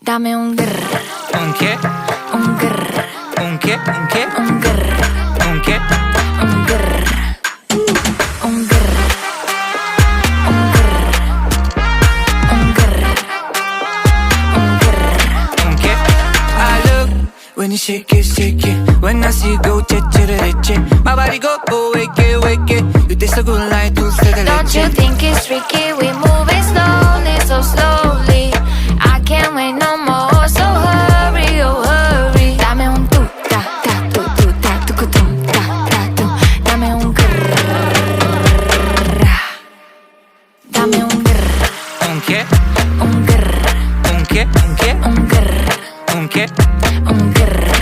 Dame un grr, ¿Un qué? un grr, ¿Un qué? ¿Un qué? un grr, ¿Un qué? un grr, un grr, un grr, un grr, un grr. ¿Un qué? I look when you shake it. When I see you go, che. My body go, wake it. You taste so good like dulce de Don't you leche. think it's tricky? We moving slowly, so slowly. I can't wait no more, so hurry, oh hurry. Dame un tu, ta, ta, tu, ta, tu, ta, ta, tu. Dame un grrr. Dame un grrr, ¿Un qué? un grrr, ¿Un qué? ¿Un qué? un grrr, ¿Un qué? un grrr.